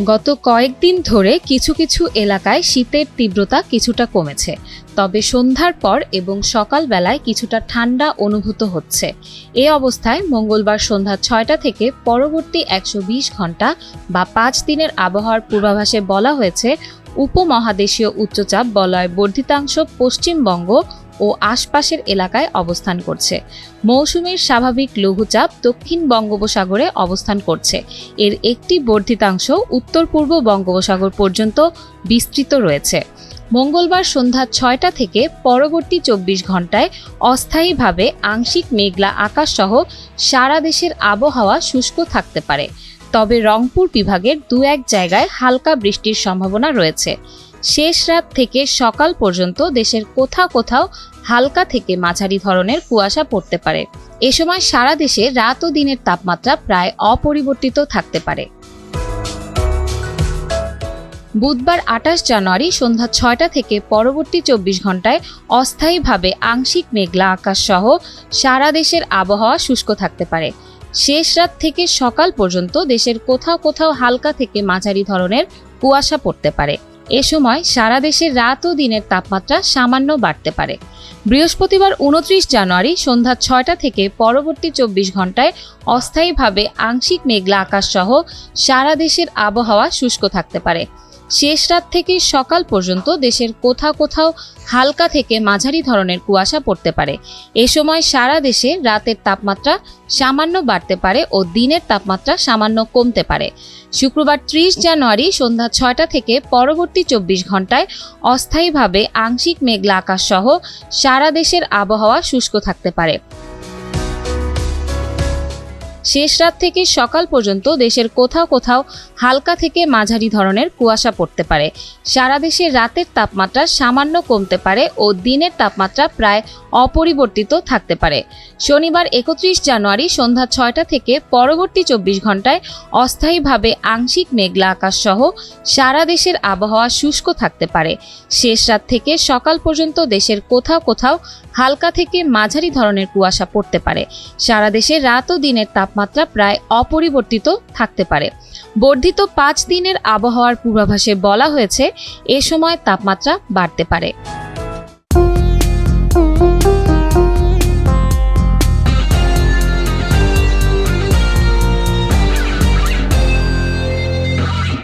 গত কয়েকদিন ধরে কিছু কিছু এলাকায় শীতের তীব্রতা কিছুটা কমেছে, তবে সন্ধ্যার পর এবং সকালবেলায় কিছুটা ঠান্ডা অনুভূত হচ্ছে। এ অবস্থায় মঙ্গলবার সন্ধ্যা ৬টা থেকে পরবর্তী ১২০ ঘন্টা বা ৫ দিনের আবহাওয়ার পূর্বাভাসে বলা হয়েছে, উপমহাদেশীয় উচ্চচাপ বলয় বর্ধিতাংশ পশ্চিমবঙ্গ ও আশপাশের এলাকায় অবস্থান করছে। মৌসুমীর স্বাভাবিক লঘুচাপ দক্ষিণ বঙ্গোপসাগরে অবস্থান করছে। এর একটি বর্ধিতাংশ উত্তর পূর্ব বঙ্গোপসাগর পর্যন্ত বিস্তৃত রয়েছে। মঙ্গলবার সন্ধ্যা ৬টা থেকে পরবর্তী ২৪ ঘন্টায় অস্থায়ীভাবে আংশিক মেঘলা আকাশ সহ সারা দেশের আবহাওয়া শুষ্ক থাকতে পারে, তবে রংপুর বিভাগের দু-এক জায়গায় হালকা বৃষ্টির সম্ভাবনা রয়েছে। শেষ রাত থেকে সকাল পর্যন্ত দেশের কোথাও কোথাও হালকা থেকে মাঝারি ধরনের কুয়াশা পড়তে পারে। এ সময় সারা দেশে রাত ও দিনের তাপমাত্রা প্রায় অপরিবর্তিত থাকতে পারে। বুধবার ২৮ জানুয়ারি সন্ধ্যা ৬টা থেকে পরবর্তী ২৪ ঘন্টায় অস্থায়ীভাবে আংশিক মেঘলা আকাশ সহ সারা দেশের আবহাওয়া শুষ্ক থাকতে পারে। শেষ রাত থেকে সকাল পর্যন্ত দেশের কোথাও কোথাও হালকা থেকে মাঝারি ধরনের কুয়াশা পড়তে পারে। এ সময় সারা দেশে রাত ও দিনের তাপমাত্রা সামান্য বাড়তে পারে। বৃহস্পতিবার ২৯ জানুয়ারি সন্ধ্যা ৬টা থেকে পরবর্তী ২৪ ঘন্টায় অস্থায়ীভাবে আংশিক মেঘলা আকাশ সহ সারা দেশের আবহাওয়া শুষ্ক থাকতে পারে। শেষ রাত থেকে সকাল পর্যন্ত দেশের কোথাও কোথাও হালকা থেকে মাঝারি ধরনের কুয়াশা পড়তে পারে। এ সময় সারা দেশে রাতের তাপমাত্রা সামান্য বাড়তে পারে ও দিনের তাপমাত্রা সামান্য কমতে পারে। শুক্রবার ৩০ জানুয়ারি সন্ধ্যা ৬টা থেকে পরবর্তী ২৪ ঘন্টায় অস্থায়ীভাবে আংশিক মেঘলা আকাশ সহ সারা দেশের আবহাওয়া শুষ্ক থাকতে পারে। শেষ রাত থেকে সকাল পর্যন্ত দেশের কোথাও কোথাও হালকা থেকে মাঝারি ধরনের কুয়াশা পড়তে পারে। সারা দেশে রাতের তাপমাত্রা সামান্য কমতে পারে ও দিনের তাপমাত্রা প্রায় অপরিবর্তিত থাকতে পারে। শনিবার ৩১ জানুয়ারি সন্ধ্যা ৬টা থেকে পরবর্তী ২৪ ঘন্টায় অস্থায়ীভাবে আংশিক মেঘলা আকাশ সহ সারা দেশের আবহাওয়া শুষ্ক থাকতে পারে। শেষ রাত থেকে সকাল পর্যন্ত দেশের কোথাও কোথাও হালকা থেকে মাঝারি ধরনের কুয়াশা পড়তে পারে। সারা দেশে রাত ও দিনের তাপমাত্রা প্রায় অপরিবর্তিত থাকতে পারে। বর্ধিত ৫ দিনের আবহাওয়ার পূর্বাভাসে বলা হয়েছে, এ সময় তাপমাত্রা বাড়তে পারে।